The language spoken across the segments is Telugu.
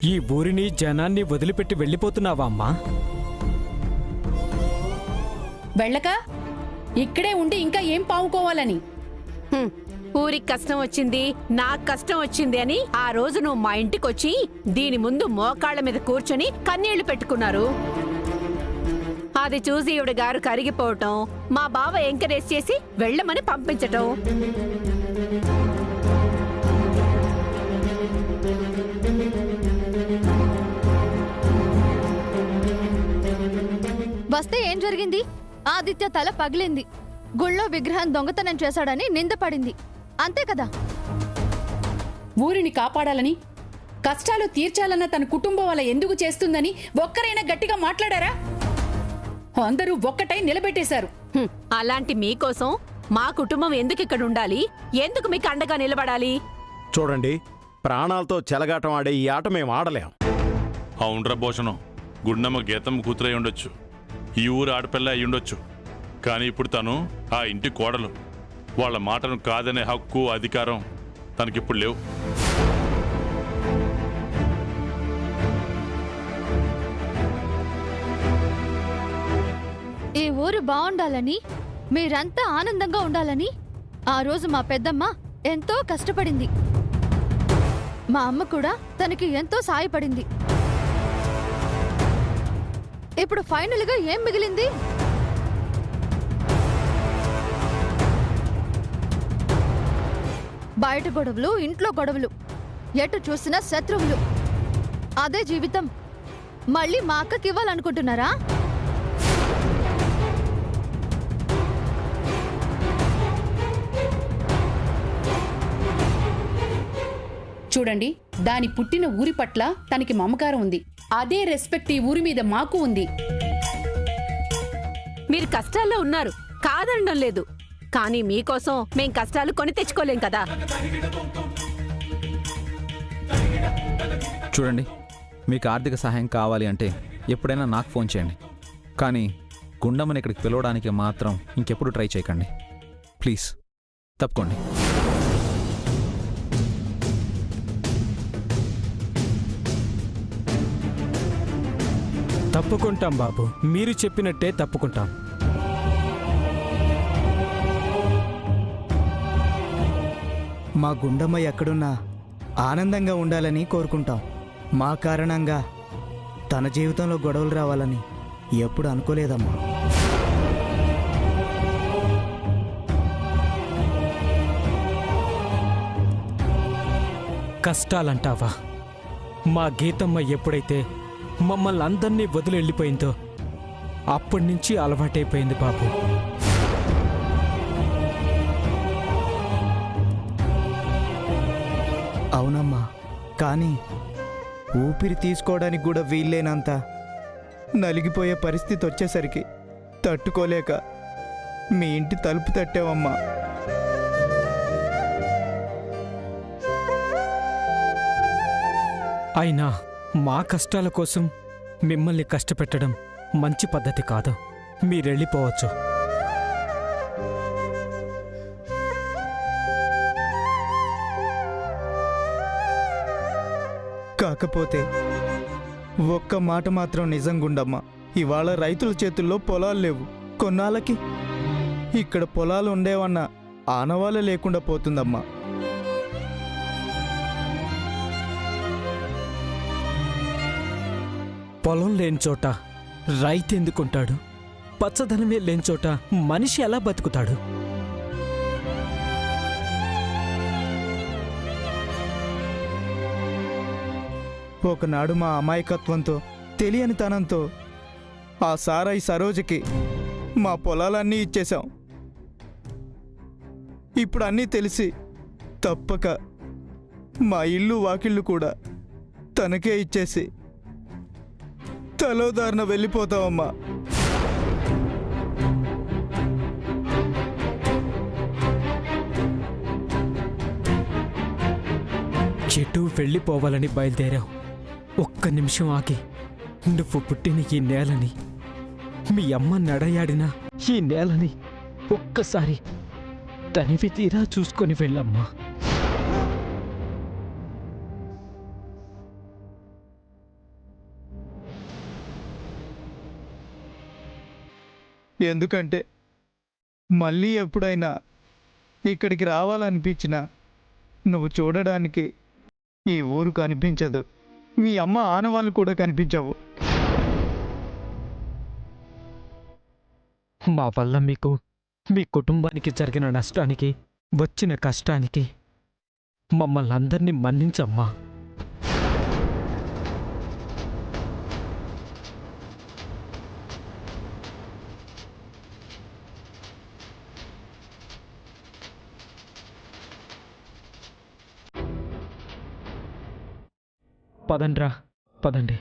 ఈ ఊరిని జనాన్ని వదిలిపెట్టి వెళ్ళిపోతున్నావా అమ్మా? వెళ్ళక ఇక్కడే ఉండి ఇంకా ఏం పావుకోవాలని? ఊరికి కష్టం వచ్చింది, నాకు కష్టం వచ్చింది అని ఆ రోజు నువ్వు మా ఇంటికొచ్చి దీని ముందు మోకాళ్ల మీద కూర్చొని కన్నీళ్లు పెట్టుకున్నారు. అది చూసి ఈవిడ గారు కరిగిపోవటం, మా బావ ఎంకరేజ్ చేసి వెళ్ళమని పంపించటం. వస్తే ఏం జరిగింది? ఆదిత్య తల పగిలింది. గుళ్ళో విగ్రహం దొంగతనం చేశాడని నిందపడింది. అంతే కదా? ఊరిని కాపాడాలని, కష్టాలు తీర్చాలన్న తన కుటుంబం వల్ల ఎందుకు చేస్తుందని ఒక్కరైనా గట్టిగా మాట్లాడారా? అందరూ ఒక్కటై నిలబెట్టేశారు. అలాంటి మీకోసం మా కుటుంబం ఎందుకు ఇక్కడ ఉండాలి? ఎందుకు మీకు అండగా నిలబడాలి? చూడండి, ప్రాణాలతో చెలగాటం ఆడే ఈ ఆట మేము ఆడలేం. అవునరా భూషణం, గుండమ్మ గీతమ్మ కూతురై ఉండొచ్చు, ఈ ఊరు ఆడపిల్ల అయి ఉండొచ్చు. కానీ ఇప్పుడు తను ఆ ఇంటి కోడలు. వాళ్ళ మాటను కాదనే హక్కు, అధికారం తనకిప్పుడు లేవు. ఈ ఊరు బాగుండాలని, మీరంతా ఆనందంగా ఉండాలని ఆ రోజు మా పెద్దమ్మ ఎంతో కష్టపడింది. మా అమ్మ కూడా తనకి ఎంతో సాయపడింది. ఇప్పుడు ఫైనల్ గా ఏం మిగిలింది? బయట గొడవలు, ఇంట్లో గొడవలు, ఎటు చూసినా శత్రువులు. అదే జీవితం మళ్ళీ మా అక్కకి ఇవ్వాలనుకుంటున్నారా? చూడండి, దాని పుట్టిన ఊరి పట్ల తనకి మమకారం ఉంది. అదే రెస్పెక్ట్ ఈ ఊరి మీద మాకు ఉంది. మీరు కష్టాల్లో ఉన్నారు, కాదనడం లేదు. కానీ మీకోసం మేం కష్టాలు కొని తెచ్చుకోలేం కదా. చూడండి, మీకు ఆర్థిక సహాయం కావాలి అంటే ఎప్పుడైనా నాకు ఫోన్ చేయండి. కానీ గుండమ్మని ఇక్కడికి పిలవడానికి మాత్రం ఇంకెప్పుడు ట్రై చేయకండి. ప్లీజ్ తప్పుకోండి. తప్పుకుంటాం బాబు, మీరు చెప్పినట్టే తప్పుకుంటాం. మా గుండమ్మ ఎక్కడున్నా ఆనందంగా ఉండాలని కోరుకుంటాం. మా కారణంగా తన జీవితంలో గొడవలు రావాలని ఎప్పుడు అనుకోలేదమ్మా. కష్టాలంటావా? మా గీతమ్మ ఎప్పుడైతే మమ్మల్ని అందరినీ వదిలి వెళ్ళిపోయిందో అప్పటి నుంచి అలవాటైపోయింది బాబు. అవునమ్మా, కానీ ఊపిరి తీసుకోవడానికి కూడా వీల్లేనంత నలిగిపోయే పరిస్థితి వచ్చేసరికి తట్టుకోలేక మీ ఇంటి తలుపు తట్టావమ్మా. అయినా మా కష్టాల కోసం మిమ్మల్ని కష్టపెట్టడం మంచి పద్ధతి కాదు. మీరెళ్ళిపోవచ్చు. కాకపోతే ఒక్క మాట మాత్రం నిజంగుండమ్మా, ఇవాళ రైతుల చేతుల్లో పొలాలు లేవు. కొన్నాళ్ళకి ఇక్కడ పొలాలు ఉండేవన్న ఆనవాళ్ళ లేకుండా పోతుందమ్మా. పొలం లేని చోట రైతు ఎందుకుంటాడు? పచ్చదనమే లేని చోట మనిషి ఎలా బతుకుతాడు? ఒకనాడు మా అమాయకత్వంతో, తెలియనితనంతో ఆ సారాయి సరోజకి మా పొలాలన్నీ ఇచ్చేశాం. ఇప్పుడు అన్నీ తెలిసి తప్పక మా ఇల్లు వాకిళ్ళు కూడా తనకే ఇచ్చేసి తలోదారిన వెళ్ళిపోతావమ్మా. చెట్టు వెళ్ళిపోవాలని బయలుదేరావు. ఒక్క నిమిషం ఆగి నువ్వు పుట్టిన ఈ నేలని, మీ అమ్మ నడయాడిన ఈ నేలని ఒక్కసారి తనివి తీరా చూసుకొని వెళ్ళమ్మా. ఎందుకంటే మళ్ళీ ఎప్పుడైనా ఇక్కడికి రావాలనిపించినా నువ్వు చూడడానికి ఈ ఊరు కనిపించదు, మీ అమ్మ ఆనవాళ్ళు కూడా కనిపించవు. మా వల్ల మీకు, మీ కుటుంబానికి జరిగిన నష్టానికి, వచ్చిన కష్టానికి మమ్మల్ని అందరినీ మన్నించమ్మా. పదండ్రా, పదండి.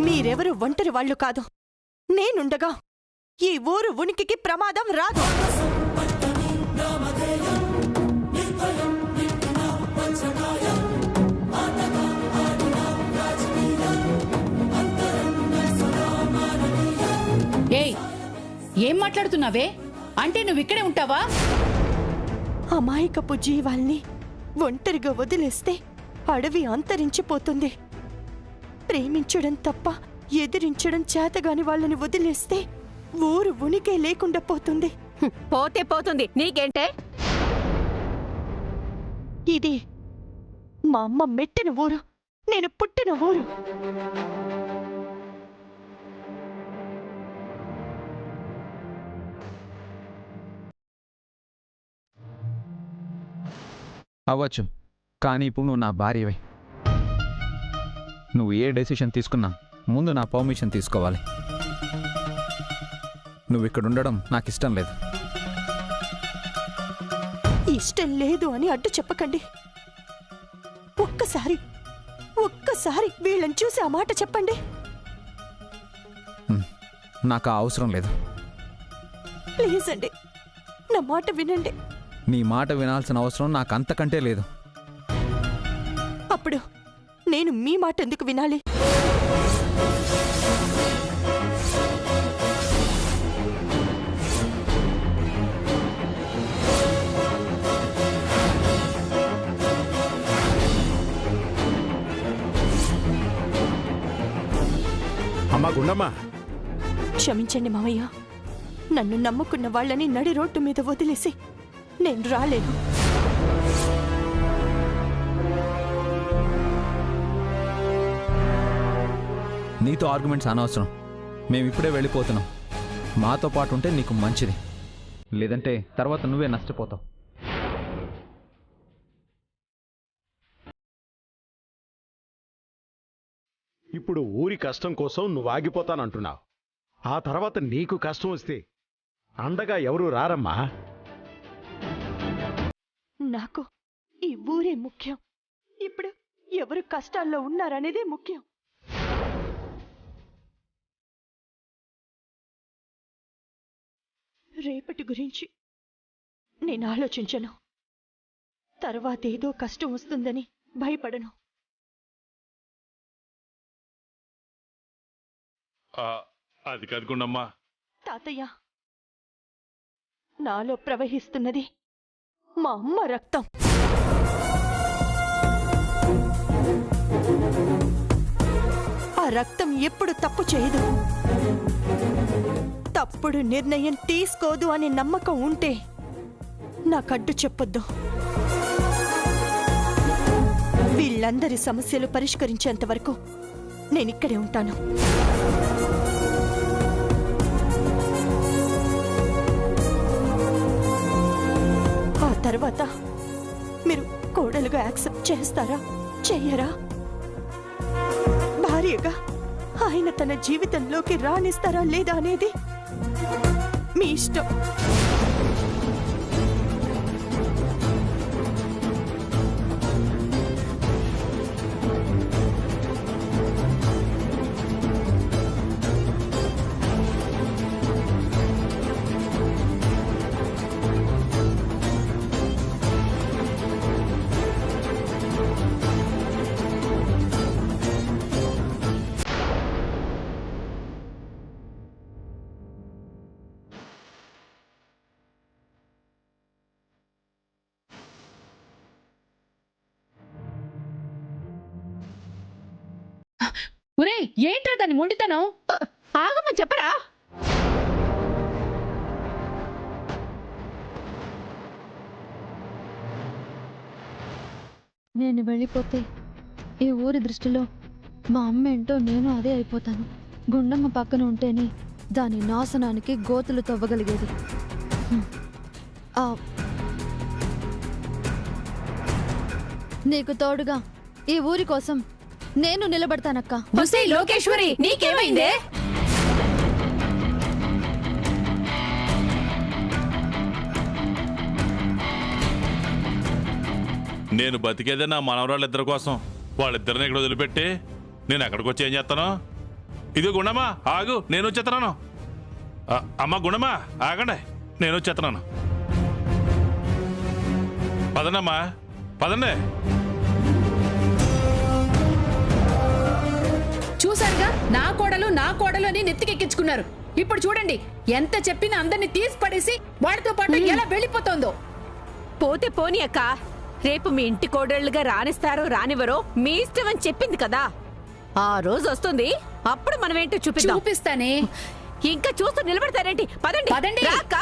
మీరెవరు ఒంటరి వాళ్ళు కాదు. నేనుండగా ఈ ఊరు ఉనికికి ప్రమాదం రాదు. ఏయ్, ఏం మాట్లాడుతున్నావే? అంటే నువ్విక్కడే ఉంటావా? అమాయకపు జీవాల్ని ఒంటరిగా వదిలేస్తే అడవి అంతరించిపోతుంది. ప్రేమించడం తప్ప ఎదిరించడం చేతగాని వాళ్ళని వదిలేస్తే ఊరు ఉనికే లేకుండా పోతుంది. పోతే పోతుంది, నీకేంటే? ఇది మా అమ్మ మెట్టిన ఊరు, నేను పుట్టిన ఊరు. అవ్వచ్చు, కానీ ఇప్పుడు నువ్వు నా భార్యవే. నువ్వు ఏ డెసిషన్ తీసుకున్నా ముందు నా పర్మిషన్ తీసుకోవాలి. నువ్వు ఇక్కడ ఉండడం నాకు ఇష్టం లేదు. ఇష్టం లేదు అని అడ్డు చెప్పకండి. ఒక్కసారి ఒక్కసారి వీళ్ళని చూసి ఆ మాట చెప్పండి. నాకు ఆ అవసరం లేదు. ప్లీజ్ అండి, నా మాట వినండి. నీ మాట వినాల్సిన అవసరం నాకు అంతకంటే లేదు. అప్పుడు నేను మీ మాట ఎందుకు వినాలి? అమ్మా గుండమ్మ, క్షమించండి మావయ్య, నన్ను నమ్ముకున్న వాళ్ళని నడి రోడ్డు మీద వదిలేసి నేను రాలేను. నీతో ఆర్గ్యుమెంట్స్ అనవసరం. మేమిప్పుడే వెళ్ళిపోతున్నాం. మాతో పాటు ఉంటే నీకు మంచిది, లేదంటే తర్వాత నువ్వే నష్టపోతావు. ఇప్పుడు ఊరి కష్టం కోసం నువ్వు ఆగిపోతానంటున్నావు. ఆ తర్వాత నీకు కష్టం వస్తే అండగా ఎవరు రారమ్మా? నాకు ఈ ఊరే ముఖ్యం. ఇప్పుడు ఎవరు కష్టాల్లో ఉన్నారనేదే ముఖ్యం. రేపటి గురించి నేను ఆలోచించను. తర్వాత ఏదో కష్టం వస్తుందని భయపడను. అది కాదు గుండమ్మా. తాతయ్య, నాలో ప్రవహిస్తున్నది మా అమ్మ రక్తం. ఆ రక్తం ఎప్పుడు తప్పు చేయదు, తప్పుడు నిర్ణయం తీసుకోదు అనే నమ్మకం ఉంటే నాకడ్డు చెప్పొద్దు. వీళ్ళందరి సమస్యలు పరిష్కరించేంత వరకు నేనిక్కడే ఉంటాను. ఆ తర్వాత మీరు కోడలుగా యాక్సెప్ట్ చేస్తారా, చెయ్యరా? భార్యగా ఆయన తన జీవితంలోకి రాణిస్తారా లేదా అనేది మీ ఇష్టం. ఒరే, ఏంట్రా దాన్ని మొండితనం? ఆగమని చెప్పరా? నేను వెళ్ళిపోతే ఈ ఊరి దృష్టిలో మా అమ్మ ఏంటో నేను అదే అయిపోతాను. గుండమ్మ పక్కన ఉంటేనే దాని నాశనానికి గోతులు తవ్వగలిగేది. నీకు తోడుగా ఈ ఊరి కోసం నేను నిలబడతానక్క. ఒసేయ్ లోకేశ్వరి, నీకేమైందే? నేను బతికేదే నా మనవరాళ్ళిద్దరి కోసం. వాళ్ళిద్దరిని ఇక్కడ వదిలిపెట్టి నేను ఎక్కడికి వచ్చి ఏం చేస్తాను? ఇది గుండమ్మా, ఆగు, నేను వచ్చేస్తున్నాను. అమ్మ గుండమ్మా, ఆగండి, నేను వచ్చేస్తున్నాను. పదండమ్మా, పదండి. చూసారుగా, నా కోడలు అని నెత్తికెక్కించుకున్నారు. ఇప్పుడు చూడండి, ఎంత చెప్పినా అందరినీ తీసి పడేసి వాడితో పాటు ఎలా వెళ్ళిపోతుందో. పోతే పోనీ అక్క, రేపు మీ ఇంటి కోడళ్లుగా రానిస్తారో రానివరో మీ ఇష్టం అని చెప్పింది కదా. ఆ రోజు వస్తుంది, అప్పుడు మనమేంటో చూపిస్తానే. ఇంకా చూస్తూ నిలబడతారేంటి? పదండి, పదండి. రా అక్క.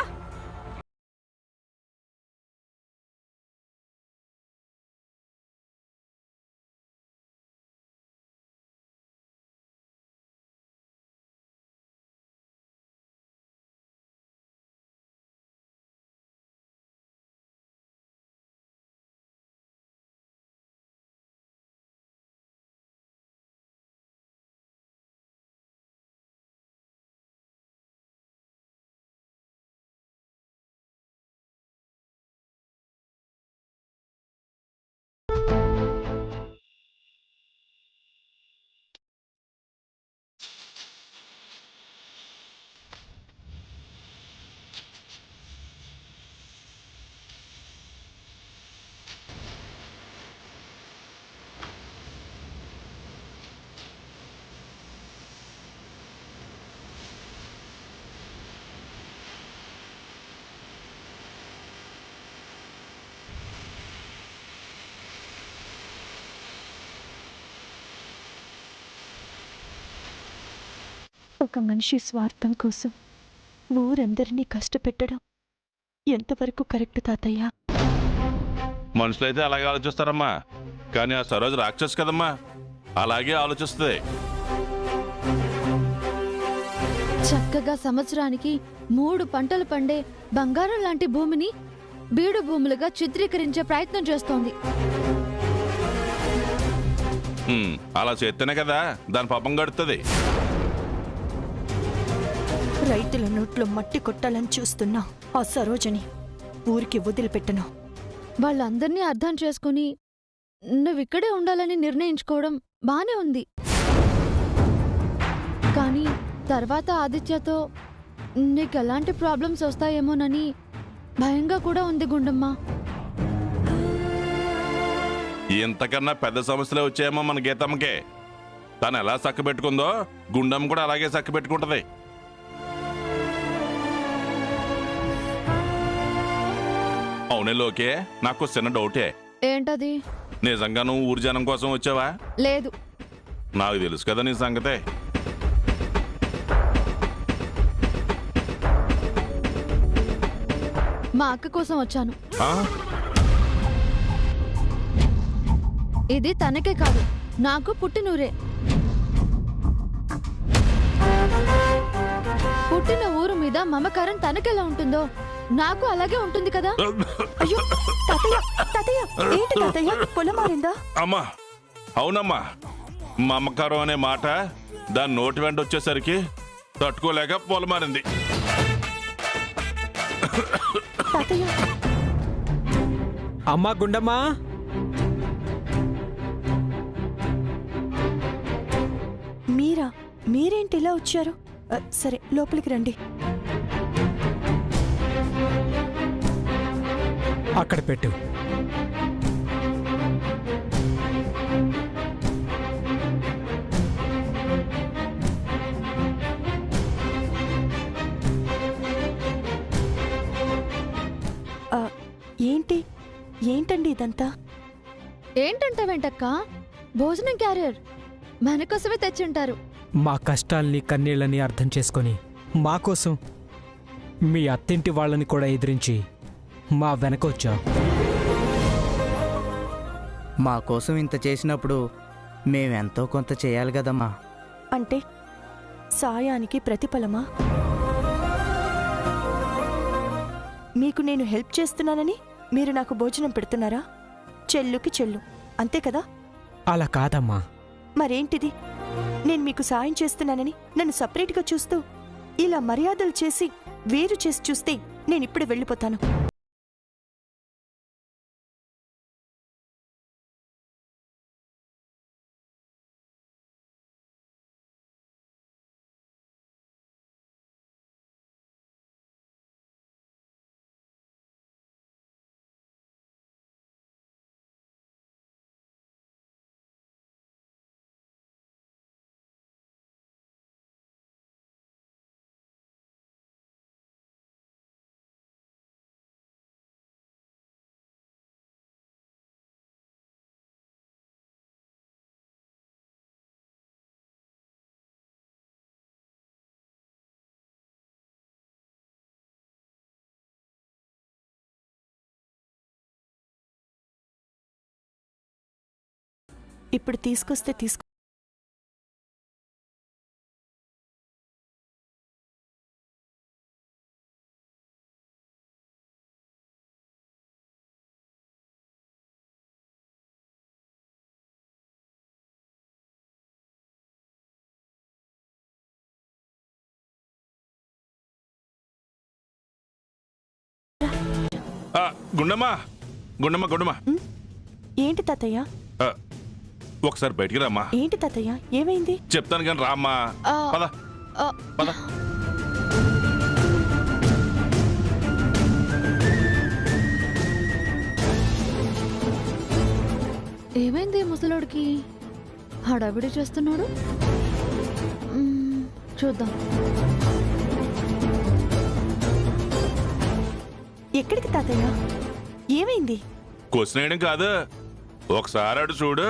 ఒక మనిషి స్వార్థం కోసం ఊరందరినీ కష్టపెట్టడం ఎంతవరకు కరెక్ట్ తాతయ్య? మనుషులైతే అలాగే ఆలోచిస్తారమ్మా, కానీ ఆ సరోజ రాక్షసు కదమ్మా, అలాగే ఆలోచిస్తుంది. చక్కగా సంవత్సరానికి 3 పంటలు పండే బంగారం లాంటి భూమిని బీడు భూములుగా చిత్రీకరించే ప్రయత్నం చేస్తోంది. అలా చేస్తేనే కదా దాని పాపం గడుతుంది. రైతుల నోట్లో మట్టి కొట్టాలని చూస్తున్నా ఆ సరోజని ఊరికి వదిలిపెట్టను. వాళ్ళందర్నీ అర్థం చేసుకుని నువ్విక్కడే ఉండాలని నిర్ణయించుకోవడం బానే ఉంది. కానీ తర్వాత ఆదిత్యతో నీకెలాంటి ప్రాబ్లమ్స్ వస్తాయేమోనని భయంగా కూడా ఉంది గుండమ్మ. ఇంతకన్నా పెద్ద సమస్యలే వచ్చాయేమో మన గీతమ్మకే. తను ఎలా చక్క పెట్టుకుందో గుండమ్మ కూడా అలాగే చక్క పెట్టుకుంటది. అవునే లోకే, నాకు చిన్న డౌటే. ఏంటది? నిజంగా నువ్వు ఊరి జనం కోసం వచ్చావా? లేదు. నాకు తెలుసు కదా నీ సంగతే. మా అక్క కోసం వచ్చాను. ఆ? ఇది తనకే కాదు, నాకు పుట్టినూరే. పుట్టిన ఊరు మీద మమకారం తనకెలా ఉంటుందో నాకు అలాగే ఉంటుంది కదా. అయ్యో తాతయ్య, తాతయ్య ఏంటి తాతయ్య, పొలం మారిందా? అమ్మా అవునమ్మా, మమకారం అనే మాట దాని నోటి వెంట వచ్చేసరికి తట్టుకోలేక పొలమారింది. తాతయ్య అమ్మా గుండమ్మా, మీరేంటి ఇలా వచ్చారు? సరే లోపలికి రండి. అక్కడ పెట్టు. ఏంటండి ఇదంతా? ఏంటంటే వెంటక్క, భోజనం క్యారియర్ మన కోసమే తెచ్చుంటారు. మా కష్టాల్ని కన్నీళ్ళని అర్థం చేసుకొని మా కోసం మీ అత్తింటి వాళ్ళని కూడా ఎదిరించి మా వెనకొచ్చావు. మా కోసం ఇంత చేసినప్పుడు మేమెంతో కొంత చేయాలి కదమ్మా. అంటే సాయానికి ప్రతిఫలమా? మీకు నేను హెల్ప్ చేస్తున్నానని మీరు నాకు భోజనం పెడుతున్నారా? చెల్లుకి చెల్లు అంతే కదా? అలా కాదమ్మా. మరేంటిది? నేను మీకు సాయం చేస్తున్నానని నన్ను సపరేట్గా చూస్తూ ఇలా మర్యాదలు చేసి వేరు చేసి చూస్తే నేనిప్పుడే వెళ్ళిపోతాను. ఇప్పుడు తీసుకొస్తే తీసుకో. గుండమ్మా గుండమ్మ గుండమ్మ, ఏంటి తాతయ్య? ఒకసారి బయటికి రామ్మా. ఏంటి తాతయ్య, ఏమైంది? చెప్తాను కానీ రామ్మా. పద పద. ఏమైంది ముసలోడికి? హడావిడి చేస్తున్నాడు. చూద్దాం. ఎక్కడికి తాతయ్య? ఏమైంది? క్వశ్చన్ వేయడం కాదు, ఒకసారి అటు చూడు.